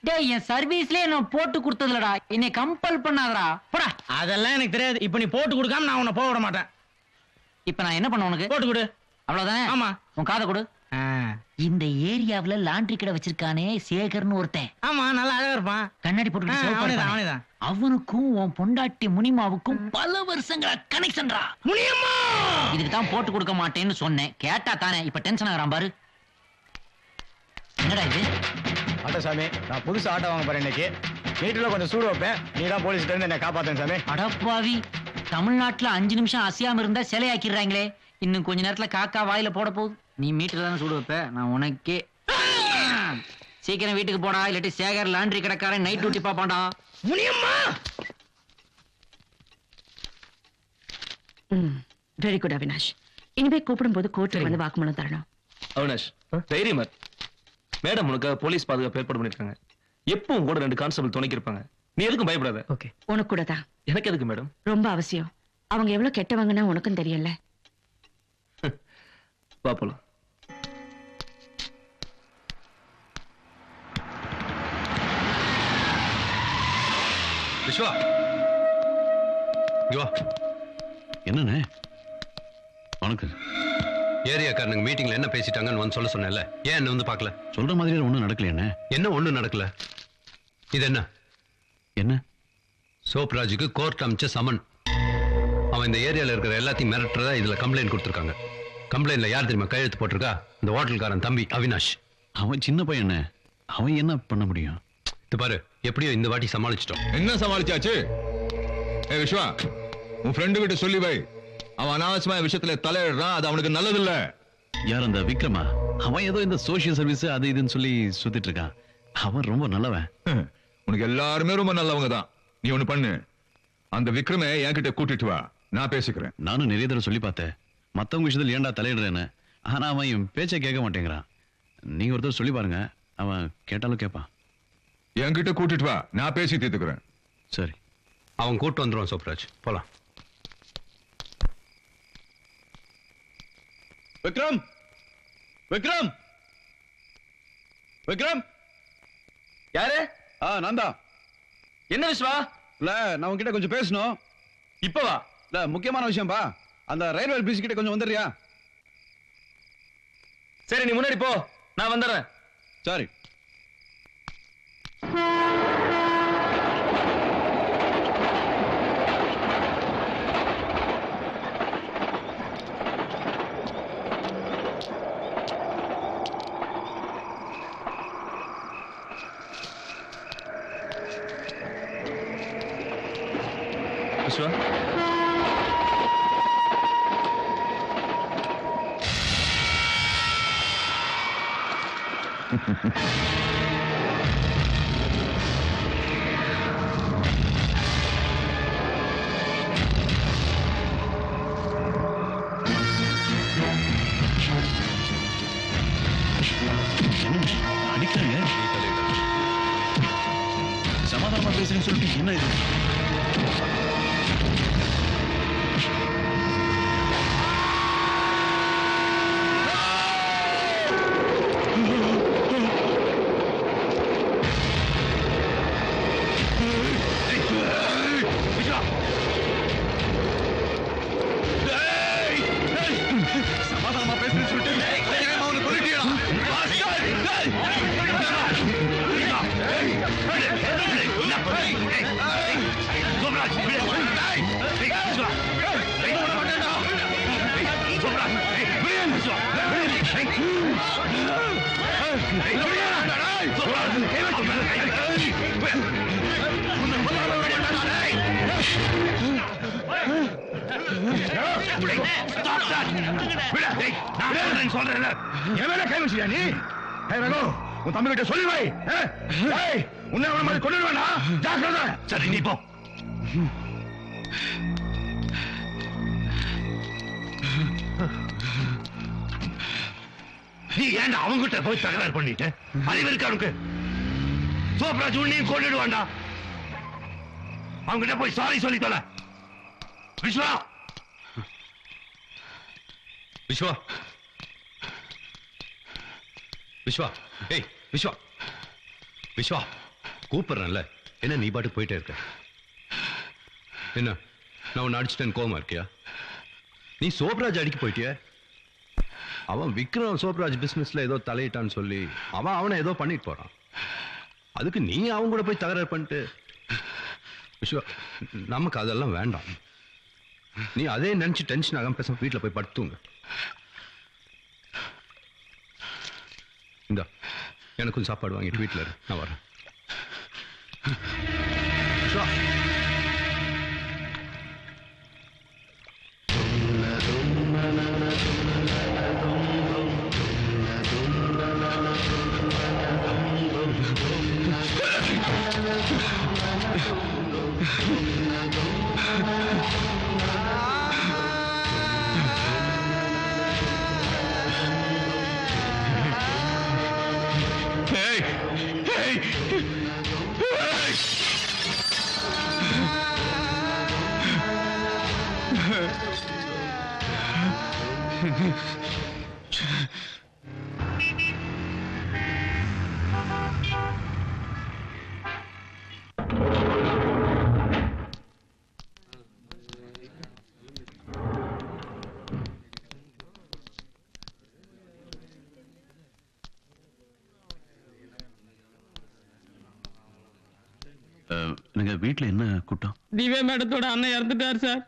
டேய் என் சர்வீஸ்லயே நான் போட்டு கொடுத்ததுலடா, என்னை கம்பல் பண்ணாதடா. போடா. அதெல்லாம் எனக்கு தெரியாது. இப்ப நீ போட்டு கொடுக்காம நான் உன்னை போக விட மாட்டேன். இப்ப நான் என்ன பண்ண உனக்கு? போட்டு கொடு. அவ்வளவுதானே? ஆமா. உன் காதை கொடு. இந்த ஏரியாவுல லாண்டரி கடை வச்சிருக்கானே சேகர்னு ஒருத்தன். ஆமா நல்லா அழகா இருப்பான். கண்ணாடி போட்டு அவனேதான். அவனுக்கும் உன் பொண்டாட்டி முனிமாவுக்கும் பல வருஷங்களா கனெக்ஷன்டா. முனியம்மா இதுக்கு தான் போட்டு கொடுக்க மாட்டேன்னு சொன்னேன், கேட்டா தானே இப்ப டென்ஷன் ஆகுறான் பாரு. என்னடா இது? ஆட்டோ சாமி, நான் புதுசு ஆட்டோ வாங்க போறேன் இன்னைக்கு. மீட்டர்ல கொஞ்சம் சூடு வைப்பேன், நீ தான் போலீஸ்கிட்ட இருந்து என்ன காப்பாத்தேன் சாமி. அடப்பாவி, தமிழ்நாட்டுல 5 நிமிஷம் அசையாம இருந்தா சிலையாக்கிடுறாங்களே. இன்னும் கொஞ்ச நேரத்துல காக்கா வாயில போட போகுது. நீ மீட்டர் தானே சூடு வைப்ப, நான் உனக்கே. சீக்கிரம் வீட்டுக்கு போடா, இல்லாட்டி சேகர் லாண்டரி கடைக்காரன் நைட் டியூட்டி பாப்பாண்டா. முனியம்மா. Very good Avinash. இனிமே கூப்பிடும்போது கோர்ட்டுக்கு வந்து வாக்குமூலம் தரணும். அவினாஷ் தைரியமா, மேடம் உனக்கு போலீஸ் பாதுகாப்பு ஏற்பாடு பண்ணிருக்காங்க. எப்பவும் கூட 2 கான்ஸ்டபிள் துணைக்கு இருப்பாங்க. நீ எதுக்கும் பயப்படாத. ஓகே. உனக்கு கூட தான். எனக்கு எதுக்கு மேடம்? ரொம்ப அவசியம். அவங்க எவ்வளவு கெட்டவங்கன்னா உனக்கும் தெரியல. வா போலாம். விஸ்வா என்னண்ணே? வணக்கம். ஏரியாக்காரனுங்க மீட்டிங்ல என்ன பேசிட்டாங்கன்னு வந்து சொல்ல சொன்னேன்ல, ஏன் என்ன வந்து பார்க்கல? சொல்ற மாதிரி ஒண்ணும் நடக்கலையே. என்ன ஒண்ணும் நடக்கல? இது என்ன என்ன? சோப்ராஜுக்கு கோர்ட் அமைச்ச சமன். அவன் இந்த ஏரியால இருக்கிற எல்லாத்தையும் மிரட்டுறதா இதுல கம்ப்ளைண்ட் கொடுத்துருக்காங்க. கம்ப்ளைண்ட்ல யார் தெரியுமா கையெழுத்து போட்டிருக்கா? இந்த ஹோட்டல்காரன் தம்பி அவினாஷ். அவன் சின்ன பையன், அவன் என்ன பண்ண முடியும்? இது பாரு, எப்படியோ இந்த வாட்டி சமாளிச்சிட்டோம். என்ன சமாளிச்சாச்சு? ஏ விஸ்வா, உன் ஃப்ரெண்டு கிட்ட சொல்லி வை, அவன் அனாவசியமான விஷயத்துல தலையிடுறான், அது அவனுக்கு நல்லது இல்ல. யார் அந்த விக்ரமா? அவன் ஏதோ இந்த சோசியல் சர்வீஸ் அது இதுன்னு சொல்லி சுத்திட்டு இருக்கான். அவன் ரொம்ப நல்லவன். உனக்கு எல்லாருமே ரொம்ப நல்லவங்க தான். நீ ஒண்ணு பண்ணு, அந்த விக்ரமை என்கிட்ட கூட்டிட்டு வா, நான் பேசிக்கிறேன். நானும் நிறைய தடவை சொல்லி பார்த்தேன், மத்தவங்க விஷயத்துல ஏன்டா தலையிடுறேன்னு. ஆனா அவன் என் பேச்சை கேட்க மாட்டேங்கிறான். நீங்க ஒருத்தர் சொல்லி பாருங்க, அவன் கேட்டாலும் கேட்பான். என்கிட்ட கூட்டிட்டு வா, நான் பேசி தீர்த்துக்கிறேன். சரி, அவன் கூட்டு வந்துருவான் சோப்ராஜ், போலாம். விக்ரம், விக்ரம், விக்ரம். யாரு? நான் தான். என்ன விஸ்வா? இல்ல, நான் உன்கிட்ட கொஞ்சம் பேசணும். இப்பவா? இல்ல, முக்கியமான விஷயம்பா. அந்த ரயில்வே பிரிட்ஜ் கிட்ட கொஞ்சம் வந்துடுறியா? சரி, நீ முன்னாடி போ, நான் வந்துடுறேன். சரி. விஸ்வா, அடிக்கிறாங்க. சமாதானமா பேசுறேன்னு சொல்லிட்டு என்ன இது? சமாதானமா பேசுறேன்னு சொல்லிட்டு அவனை கொல்லிட்டியா? சொல்றேன், என் மேல கை வச்சியா நீ? உன் தம்பி கிட்ட சொல்லி வை, உன்னை அவன மாதிரி கொண்டு வேணா, ஜாக்கிரதை. சரி, நீ போ. நீ ஏன்டா அவங்கிட்ட போய் தகராறு பண்ணிட்டு? அறிவு இருக்கா உனக்கு? சோப்ராஜ் உன்னையும் கொண்டுடுவான்டா. அவங்கிட்ட போய் சாரி சொல்லி தொலை. விஸ்வா, விஸ்வா, விஸ்வா, ஏய் விஸ்வா, விஸ்வா, கூப்பிடுறேன்ல, என்ன நீ பாட்டு போயிட்டே இருக்க? என்ன நான் உன்னை அடிச்சுட்டேன், கோவமா இருக்கியா? நீ சோப்ராஜ் அடிக்க போயிட்டிய. அவன் விக்ரம் சோப்ராஜ் பிசினஸ்ல ஏதோ தலையிட்டான்னு சொல்லி அவனை ஏதோ பண்ணிட்டு போறான். அதுக்கு நீ அவங்க கூட போய் தகராறு பண்ணிட்டு. விஸ்வா, நமக்கு அதெல்லாம் வேண்டாம். நீ அதே நினைச்சு டென்ஷன் ஆகாம பேசாம வீட்டுல போய் படுத்துங்க. இந்த எனக்கும் சாப்பாடு வாங்கிட்டு வீட்டுல இரு, நான் வரேன். விஸ்வா, நீங்க வீட்டுல என்ன கூட்டம்? திவ்யா மேடத்தோட அண்ணன் இறந்துட்டார் சார்.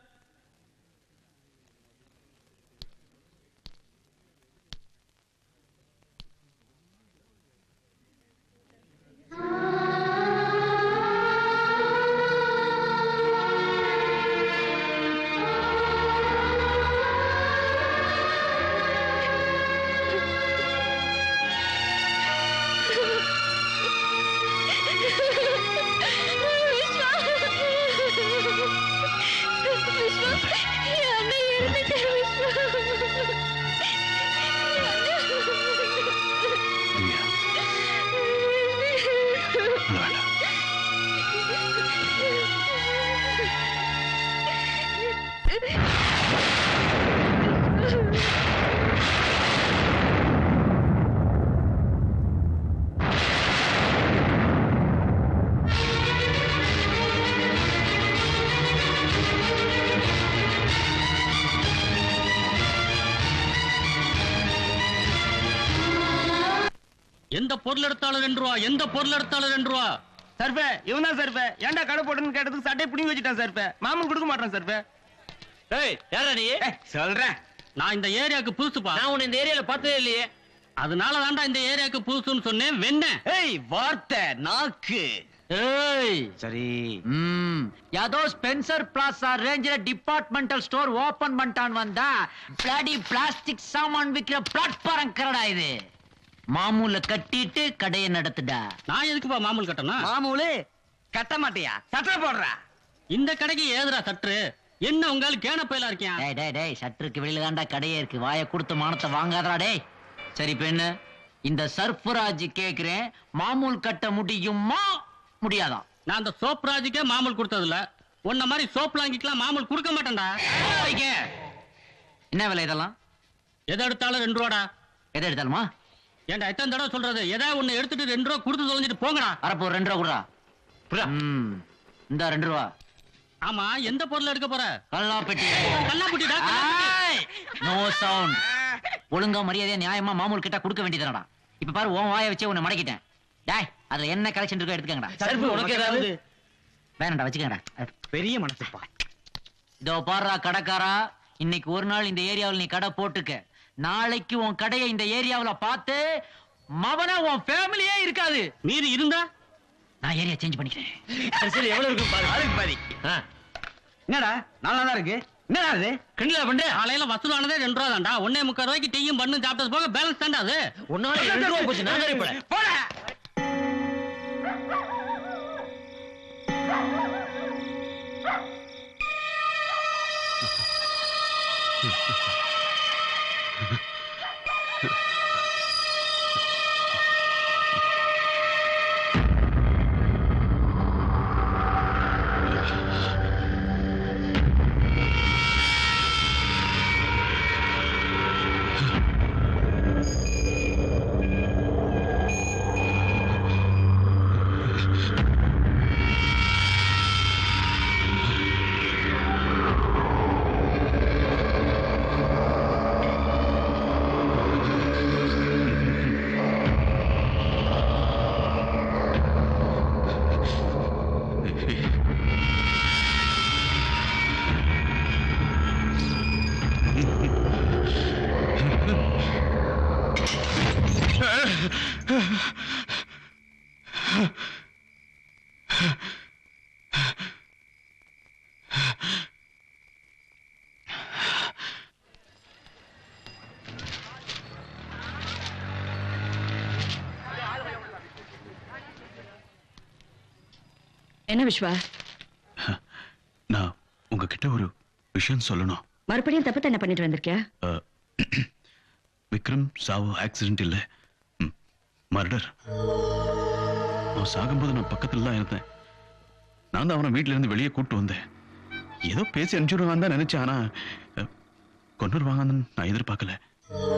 எந்த பொருள் எடுத்தாலும் 2 ரூபா, எந்த பொருள் எடுத்தாலும் 2 ரூபா. சர்பே இவன் தான் சர்பே. ஏன்டா கடை போட்டுன்னு கேட்டதுக்கு சட்டையை பிடிங்கி வச்சுட்டான் சர்பே. மாமன் கொடுக்க மாட்டான் சர்பே. ஏய் யாரா நீ? சொல்றேன், நான் இந்த ஏரியாவுக்கு புதுசுப்பா. நான் உன்னை இந்த ஏரியால பார்த்ததே இல்லையே. அதனால தான்டா இந்த ஏரியாவுக்கு புதுசுன்னு சொன்னேன். வெண்ண ஏய் வார்த்தை நாக்கு. ஏய் சரி. யாதோ ஸ்பென்சர் பிளாசா ரேஞ்சில டிபார்ட்மெண்டல் ஸ்டோர் ஓபன் பண்ணிட்டான் வந்தா பிளாடி பிளாஸ்டிக் சாமான் விக்கிற பிளாட்ஃபார்ம் கரடா இது. மாமூல கட்டிட்டு கடையை நடத்துடா. நான் எதுக்குப்பா மாமூல் கட்டணும்? மாமூலு கட்ட மாட்டியா? சட்டை போடுறா. இந்த கடைக்கு ஏதுடா சற்று? என்ன உங்கால கேன பையலா இருக்கியா? டேய் டேய் டேய் சற்றுக்கு வெளியில தான்டா கடையே இருக்கு. வாயை கொடுத்து மானத்தை வாங்காதடா டேய். சரி பெண்ணு, இந்த சர்ஃபராஜ் கேக்குறேன், மாமூல் கட்ட முடியுமா முடியாதா? நான் அந்த சோப்ராஜுக்கே மாமூல் கொடுத்ததில்ல. உன்ன மாதிரி சோப் லாங்கிக்கலாம் மாமூல் கொடுக்க மாட்டேன்டா. என்ன விலை இதெல்லாம்? எதை எடுத்தாலும் 2 ரூபாடா. எதை எடுத்தாலுமா? ஏன்டா எத்தனை தடவை சொல்றது? எதாவது ஒண்ணு எடுத்துட்டு 2 ரூபா கொடுத்து தொலைஞ்சிட்டு போங்கடா. அரப்போ 2 ரூபா குடுறா. இந்த 2 ரூபா. ஆமா, எந்த பொருள் எடுக்க போற? கல்லாப்பெட்டி. கல்லாப்பெட்டிடா. No sound. ஒழுங்கா மரியாதையா நியாயமா மாமூல் கிட்ட கொடுக்க வேண்டியதுடா. இப்ப பாரு, உன் வாயை வச்சே உன்னை மடக்கிட்டேன். டேய், அதுல என்ன கலெக்ஷன் இருக்கோ எடுத்துக்கங்கடா. சர்பு உனக்கு ஏதாவது? வேணாம்டா, வச்சுக்கங்கடா. பெரிய மனசுப்பா. இதோ பாருடா கடைக்காரா, இன்னைக்கு ஒரு நாள் இந்த ஏரியாவில் நீ கடை போட்டுக்க. நாளைக்கு உன் கடையை இந்த ஏரியாவுல பார்த்து மவனா உன் ஃபேமிலியே இருக்காது. மீறி இருந்தா நான் ஏரியா சேஞ்ச் பண்ணிக்கிறேன். சரி, எவ்வளவு இருக்கு பாரு. அதுக்கு பாதி. என்னடா நல்லா தான் இருக்கு. என்னடா இது? கிண்டலா பண்ற? காலையில வசூலானதே 2 ரூபா தான்டா. 1.25 ரூபாய்க்கு டீயும் பண்ணு சாப்பிட்டது போக பேலன்ஸ் தான்டா அது. ஒன்னால 2 ரூபா போச்சு. நான் சரி போடா. என்ன விஸ்வா? நான் உங்ககிட்ட ஒரு விஷயம் சொல்லணும். மறுபடியும் தப்பு என்ன பண்ணிட்டு வந்திருக்கியா? விக்ரம் சாவு ஆக்சிடென்ட் இல்ல, மர்டர். அவன் சாகும்போது நான் பக்கத்துல தான் இருந்தேன். நான் தான் அவனை வீட்டுல இருந்து வெளியே கூட்டு வந்தேன். ஏதோ பேசி அனுப்பிச்சுடுவாங்க தான் நினைச்சேன். ஆனா கொண்டுருவாங்கன்னு நான் எதிர்பார்க்கல.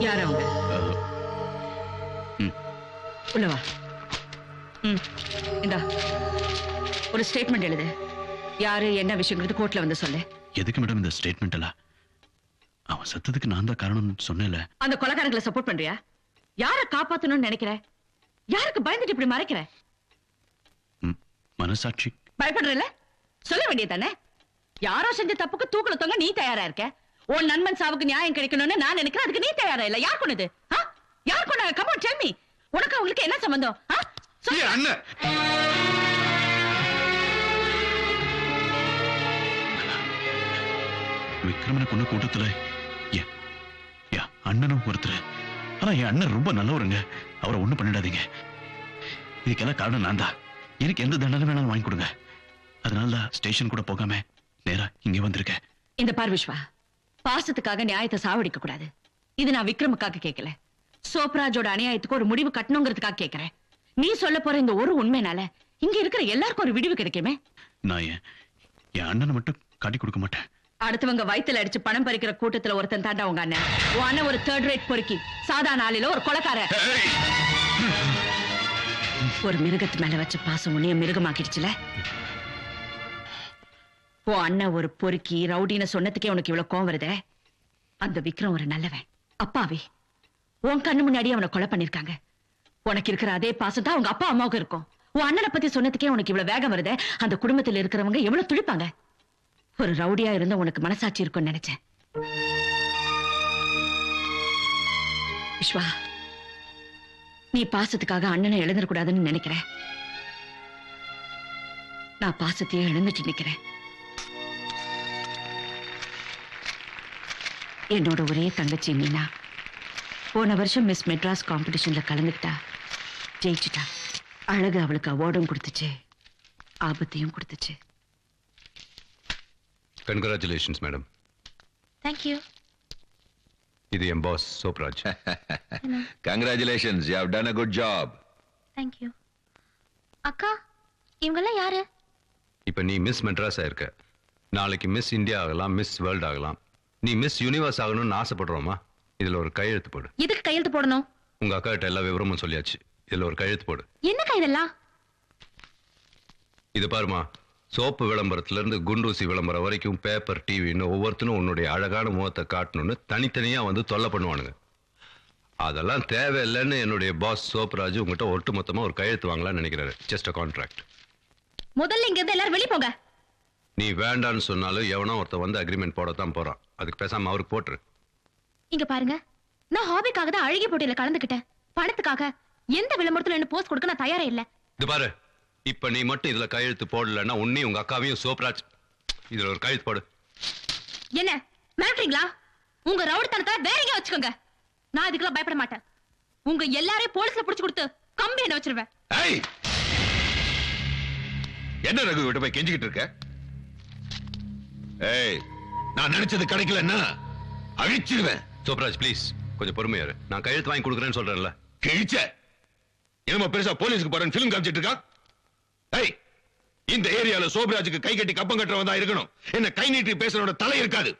யார் அவங்க? உள்ளவா. இந்தா ஒரு ஸ்டேட்மெண்ட் எழுது. யாரு என்ன விஷயங்கிறது கோர்ட்ல வந்து சொல்லு. எதுக்கு மேடம் இந்த ஸ்டேட்மெண்ட் எல்லாம்? அவன் சத்தத்துக்கு நான் தான் காரணம்னு சொன்னேன்ல. அந்த கொலைகாரங்களை சப்போர்ட் பண்றியா? யார காப்பாத்தணும்னு நினைக்கிற? யாருக்கு பயந்துட்டு இப்படி மறைக்கிற? மனசாட்சி பயப்படுறல? சொல்ல வேண்டியதானே? யாரோ செஞ்ச தப்புக்கு தூக்குல தொங்க நீ தயாரா இருக்க. உன் நண்பன் சாவுக்கு நியாயம் கிடைக்கணும்னு நான் நினைக்கிறேன். அதுக்கு நீ தயாரா இல்ல. யார் கொண்டது? யார் கொண்டாங்க? Come on tell me. உனக்கு அவங்களுக்கு என்ன சம்பந்தம்? அண்ணன் விக்ரமனை கொண்ட கூட்டத்துல அண்ணனும் ஒருத்தர். ஆனா என் அண்ணன் ரொம்ப நல்லவருங்க. அவரை ஒண்ணும் பண்ணிடாதீங்க. இதுக்கெல்லாம் காரணம் நான் தான். எனக்கு எந்த தண்டனை வேணாலும் வாங்கி கொடுங்க. அதனால ஸ்டேஷன் கூட போகாம நேரா இங்க வந்திருக்கேன். இந்த பார் விஸ்வா, பாசத்துக்காக நியாயத்தை சாவடிக்க கூடாது. இது நான் விக்ரமுக்காக கேட்கல. சோப்ராஜோட அநியாயத்துக்கு ஒரு முடிவு கட்டணுங்கிறதுக்காக கேட்கிறேன். நீ சொல்ல போற இந்த ஒரு உண்மைனால இங்க இருக்கிற எல்லாருக்கும் ஒரு விடிவு கிடைக்குமே. நான் என் அண்ணனை மட்டும் காட்டி கொடுக்க மாட்டேன். அடுத்தவங்க வயித்துல அடிச்சு பணம் பறிக்கிற கூட்டத்துல ஒருத்தன் தாண்டா உங்க அண்ணன். உன் அண்ணன் ஒரு தேர்ட் ரேட் பொறுக்கி, சாதாரண ஆளில ஒரு கொலைக்கார. ஒரு மிருகத்து மேல வச்ச பாசம் உன்னைய மிருகமாக்கிடுச்சுல. உன் அண்ணன் ஒரு பொறுக்கி ரவுடின்னு சொன்னதுக்கே உனக்கு இவ்வளவு கோவம் வருதே. அந்த விக்ரம் ஒரு நல்லவன், அப்பாவி. உன் கண்ணு முன்னாடி அவனை கொலை பண்ணிருக்காங்க. உனக்கு இருக்கிற அதே பாசம் தான் உங்க அப்பா அம்மாவுக்கு இருக்கும். உன் அண்ணனை பத்தி சொன்னதுக்கே உனக்கு இவ்வளவு வேகம் வருது. அந்த குடும்பத்தில் இருக்கிறவங்க எவ்வளவு துடிப்பாங்க. ஒரு ரவுடியா இருந்த உனக்கு மனசாட்சி இருக்கும்னு நினைச்சேன். விஸ்வா, நீ பாசத்துக்காக அண்ணனை இழந்துடக்கூடாதுன்னு நினைக்கிறேன். நான் பாசத்தையே இழந்துட்டு நிக்கிறேன். என்னோட ஒரே தங்கச்சி மீனா போன வருஷம் மிஸ் மெட்ராஸ் காம்படிஷன்ல கலந்துக்கிட்டா, ஜெயிச்சுட்டா. அழகு அவளுக்கு அவார்டும் கொடுத்துச்சு, ஆபத்தையும் கொடுத்துச்சு. Congratulations madam. தேங்க்யூ. இது என் boss Sobhraj. Congratulations, you have done a good job. Thank you. அக்கா, இவங்கெல்லாம் யாரு? இப்ப நீ மிஸ் மெட்ராஸ் ஆயிருக்க. நாளைக்கு மிஸ் இந்தியா ஆகலாம், மிஸ் வேர்ல்ட் ஆகலாம். நீ மிஸ் யூனிவர்ஸ் ஆகணும்னு ஆசைப்படுறோமா? இதுல ஒரு கையெழுத்து போடு. எதுக்கு கையெழுத்து போடணும்? உங்க அக்கா கிட்ட எல்லா விவரமும் சொல்லியாச்சு. இதுல ஒரு கையெழுத்து போடு. என்னக்கா இதெல்லாம்? இது பாருமா, சோப்பு விளம்பரத்துல இருந்து குண்டூசி விளம்பரம் வரைக்கும் பேப்பர், டிவின்னு ஒவ்வொருத்தனும் உன்னுடைய அழகான முகத்தை காட்டணும்னு தனித்தனியா வந்து தொல்லை பண்ணுவானுங்க. அதெல்லாம் தேவையில்லைன்னு என்னுடைய பாஸ் சோப்ராஜ் உங்ககிட்ட ஒட்டு மொத்தமா ஒரு கையெழுத்து வாங்கலாம்னு நினைக்கிறாரு. Just a contract. முதல்ல இங்க இருந்து எல்லாரும் வெளிய போங்க. நீ வேண்டான்னு சொன்னாலும் எவனோ ஒருத்த வந்து அக்ரிமெண்ட் போடத்தான் போறான். அதுக்கு பேசாம அவருக்கு போட்டுரு. இங்க பாருங்க, நான் ஹாபிக்காக தான் அழகி போட்டியில கலந்துக்கிட்டேன். பணத்துக்காக எந்த விளம்பரத்துல என்ன போஸ்ட் கொடுக்க நான் தயாரே இல்ல. இது பாரு, இப்ப நீ மட்டும் இதுல கையெழுத்து போடலன்னா உன்னையும் உங்க அக்காவையும் சோப்ராஜ் இதுல ஒரு கையெழுத்து போடு. என்ன மிரட்டுறீங்களா? உங்க ரவுடித்தனத்தை வேற எங்க வச்சுக்கோங்க. நான் இதுக்கெல்லாம் பயப்பட மாட்டேன். உங்க எல்லாரையும் போலீஸ்ல புடிச்சு கொடுத்து கம்பி என்ன வச்சிருவேன். என்ன ரகு விட்டு போய் கெஞ்சிக்கிட்டு இருக்க? ஏய், நான் நினைச்சது கிடைக்கலன்னா அழிச்சிடுவேன். சோப்ராஜ் ப்ளீஸ் கொஞ்சம் பொறுமையா இரு. நான் கையெழுத்து வாங்கி கொடுக்குறேன்னு சொல்றேன்ல. கிழிச்ச என்னமா பெருசா போலீஸ்க்கு போறேன்னு பிலிம் காமிச்சிட்டு இருக்கா? ஏய், இந்த ஏரியால சோப்ராஜுக்கு கை கட்டி கப்பம் கட்டுறவன் தான் இருக்கணும். என்ன கை நீட்டி பேசுறவனோட தலை இருக்காது.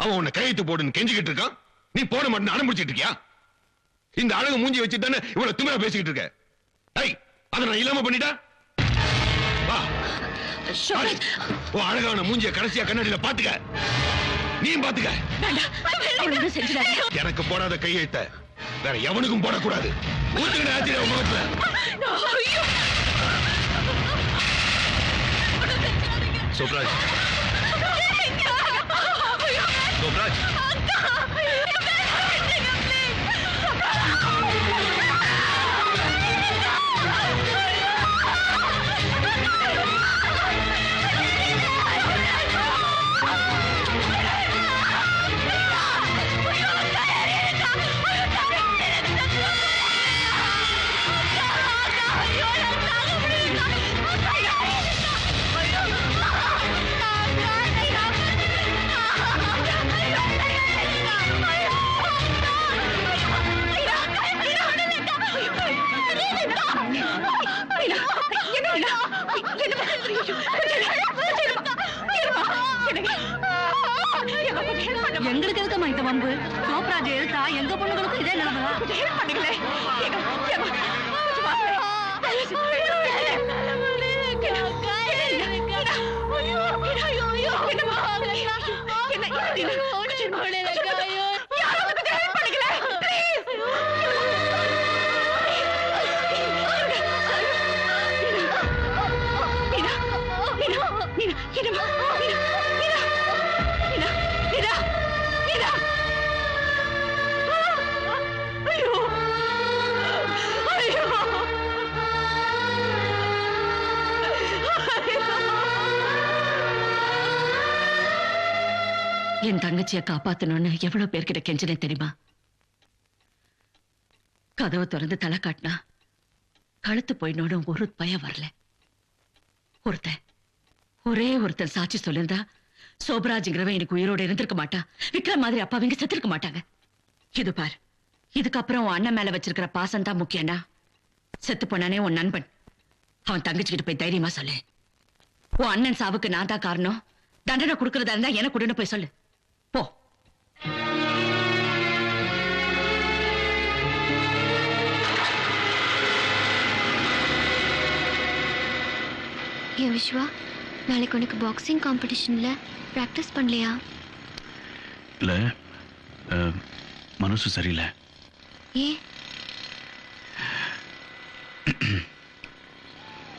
அவன் உன்னை கையெழுத்து போடுன்னு கெஞ்சிக்கிட்டு இருக்கான். நீ போட மாட்டேன்னு அனுப்பிச்சிட்டு இருக்கியா? இந்த அழகு மூஞ்சி வச்சு தானே இவ்வளவு திமிரா பேசிக்கிட்டு இருக்க. ஏய், அதை நான் இல்லாம பண்ணிட்டா வா. அழகான மூஞ்சிய கடைசியா கண்ணாடியில பாத்துக்க. நீ பாத்துக்க. எனக்கு போடாத கையெழுத்த வேற எவனுக்கும் போடக்கூடாது. முகத்துல சோப்ராஜ், சோப்ராஜ், எங்களுக்கு இருக்கமா இந்த வம்பு? சோப்ராஜ் எழுத்தா எங்க பொண்ணுங்களுக்கும் இதே நிலைமை. என் தங்கச்சியை காப்பாத்தணும்னு எவ்வளவு பேர்கிட்ட கெஞ்சினே தெரியுமா? கதவை திறந்து தலை காட்டினா கழுத்து போயினோட ஒரு பயம் வரல. ஒரே ஒருத்தன் சாட்சி சொல்லிருந்தா சோபராஜ்ங்கிறவன் எனக்கு உயிரோட இருந்திருக்க மாட்டா. விக்ரம் மாதிரி அப்பாவிங்க செத்திருக்க மாட்டாங்க. இது பாரு, இதுக்கப்புறம் உன் அண்ணன் மேல வச்சிருக்கிற பாசம் தான் முக்கியம்னா செத்து போனானே உன் நண்பன், அவன் தங்கச்சிக்கிட்டு போய் தைரியமா சொல்லு. உன் அண்ணன் சாவுக்கு நான் தான் காரணம், தண்டனை கொடுக்கறதா இருந்தா எனக்கு கொடுன்னு போய் சொல்லு. போ. ஏ விஸ்வா, நாளைக்கு உனக்கு பாக்ஸிங் காம்படிஷன்ல பிராக்டிஸ் பண்ணலையா? இல்ல, மனசு சரியில்லை. ஏ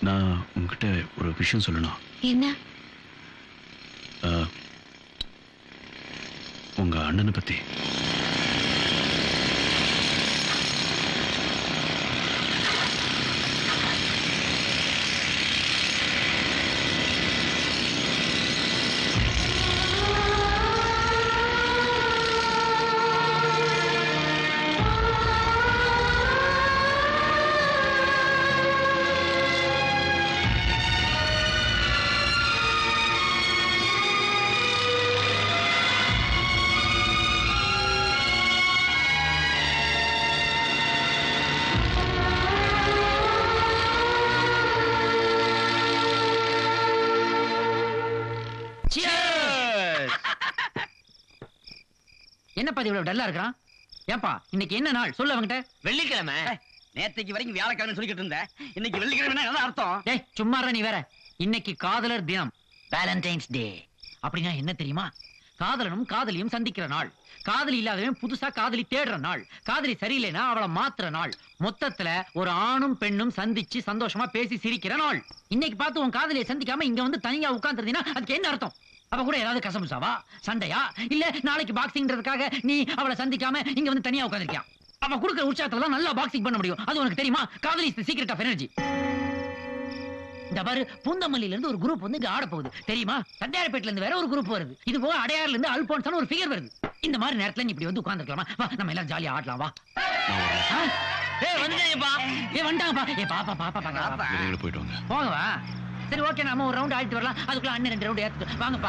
நான் உங்ககிட்ட ஒரு விஷயம் சொல்லணும். என்ன? உங்க அண்ணனை பத்தி. என்னப்பா இவ்வளவு டல்லா இருக்கான்? ஏன்பா இன்னைக்கு என்ன நாள் சொல்ல அவங்கிட்ட. வெள்ளிக்கிழமை. நேத்தைக்கு வரைக்கும் வியாழக்கிழமை சொல்லிக்கிட்டு இருந்த, இன்னைக்கு வெள்ளிக்கிழமை என்ன அர்த்தம்? டேய் சும்மாறா நீ வேற. இன்னைக்கு காதலர் தினம், வேலண்டைன்ஸ் டே. அப்படின்னா என்ன தெரியுமா? காதலனும் காதலியும் சந்திக்கிற நாள். காதலி இல்லாதவன் புதுசா காதலி தேடுற நாள். காதலி சரியில்லைன்னா அவளை மாத்துற நாள். மொத்தத்துல ஒரு ஆணும் பெண்ணும் சந்திச்சு சந்தோஷமா பேசி சிரிக்கிற நாள். இன்னைக்கு பார்த்து உன் காதலியை சந்திக்காம இங்க வந்து தனியா உட்கார்ந்துருந்தீங்கன்னா அதுக்கு என்ன அர்த்தம்? அவ கூட ஏதாவது கசமுசாவா, சண்டையா, இல்ல நாளைக்கு பாக்ஸிங்ன்றதுக்காக நீ அவளை சந்திக்காம இங்க வந்து தனியா உட்கார்ந்திருக்கியா? அவ கொடுக்குற உற்சாகத்துல தான் நல்லா பாக்ஸிங் பண்ண முடியும். அது உனக்கு தெரியுமா? காதலி is the secret of energy. இந்த பாரு, பூந்தமல்லியில இருந்து ஒரு குரூப் வந்து இங்க ஆட போகுது தெரியுமா? தண்டையார்பேட்ல இருந்து வேற ஒரு குரூப் வருது. இது போக அடையாறுல இருந்து அல்போன்ஸ் ஒரு ஃபிகர் வருது. இந்த மாதிரி நேரத்துல நீ இப்படி வந்து உட்கார்ந்துக்கலாமா? வா நம்ம எல்லாம் ஜாலியா ஆடலாம் வா. ஏய் வந்துட்டேப்பா. ஏய் வந்துட்டாங்கப்பா. ஏய் பாப்பா பாப்பா பாப்பா. போயிட்டு வாங்க. போங்க வா. சரி ஓகே, நாம ஒரு ரவுண்ட் ஆடிட்டு வரலாம். அதுக்குள்ள அண்ணன் 2 ரவுண்ட் ஏத்து வாங்கப்பா.